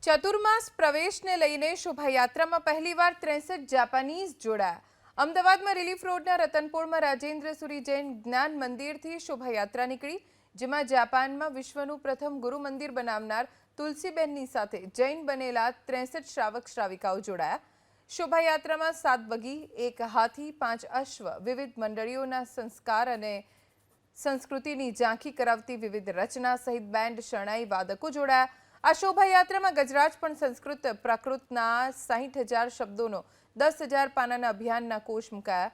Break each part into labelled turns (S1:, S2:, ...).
S1: ચતુર્માસ પ્રવેશને લઈને શોભાયાત્રામાં પહેલીવાર 63 જાપાનીઝ જોડાયા। અમદાવાદમાં રિલીફ રોડના રતનપોળમાં રાજેન્દ્ર સુરી જૈન જ્ઞાન મંદિરથી શોભાયાત્રા નીકળી, જેમાં જાપાનમાં વિશ્વનું પ્રથમ ગુરુ મંદિર બનાવનાર તુલસીબેનની સાથે જૈન બનેલા 63 શ્રાવક શ્રાવિકાઓ જોડાયા। શોભાયાત્રામાં 7 બગી, 1 હાથી, 5 અશ્વ, વિવિધ મંડળીઓના સંસ્કાર અને સંસ્કૃતિની ઝાંખી કરાવતી વિવિધ રચના સહિત બેન્ડ, શરણાઈ, વાદકો જોડાયા। આ શોભાયાત્રામાં ગજરાજ પણ સંસ્કૃત પ્રાકૃતના 60,000 શબ્દોનો 10,000 પાનાના અભિયાનના કોશ મુકાયા।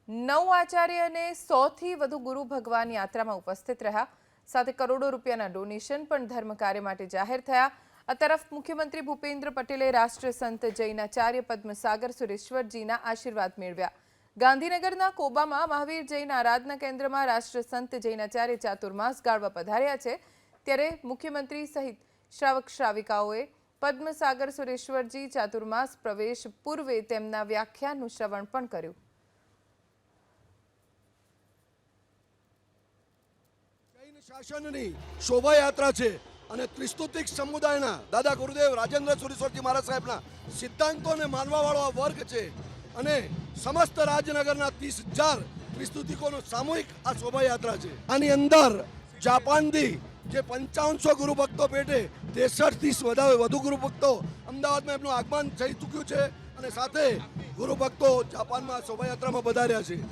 S1: 9 આચાર્ય અને 100થી વધુ ગુરુ ભગવાન યાત્રામાં ઉપસ્થિત રહ્યા। સાથે કરોડો રૂપિયાના ડોનેશન પણ ધર્મ કાર્ય માટે જાહેર થયા। આ તરફ મુખ્યમંત્રી ભૂપેન્દ્ર પટેલે રાષ્ટ્રસંત જૈનાચાર્ય પદ્મસાગર સુરેશ્વરજીના આશીર્વાદ મેળવ્યા। ગાંધીનગરના કોબામાં મહાવીર જૈન આરાધના કેન્દ્રમાં રાષ્ટ્રસંત જૈનાચાર્ય ચાતુર્માસ ગાળવા પધાર્યા છે, ત્યારે મુખ્યમંત્રી સહિત શ્રાવક શ્રાવિકાઓએ પદ્મસાગર સુરેશ્વરજી ચાતુર્માસ પ્રવેશ પૂર્વે તેમના વ્યાખ્યાનનું શ્રવણ પણ કર્યું।
S2: જૈન શાસનની શોભાયાત્રા છે અને ત્રિસ્તુતિક સમુદાયના દાદા ગુરુદેવ રાજેન્દ્ર સુરેશ્વરજી મહારાજ સાહેબના સિદ્ધાંતોને માનવાવાળો આ વર્ગ છે અને સમસ્ત રાજનગરના 30,000 ત્રિસ્તુતિકોનો સામૂહિક આ શોભાયાત્રા છે। આની અંદર જાપાનથી જે 5500 ગુરુ ભક્તો પેટે 63થી વધુ ગુરુ ભક્તો અમદાવાદમાં એમનું આગમન થઈ ચૂક્યું છે અને સાથે ગુરુ ભક્તો જાપાનમાં શોભાયાત્રામાં પધાર્યા છે।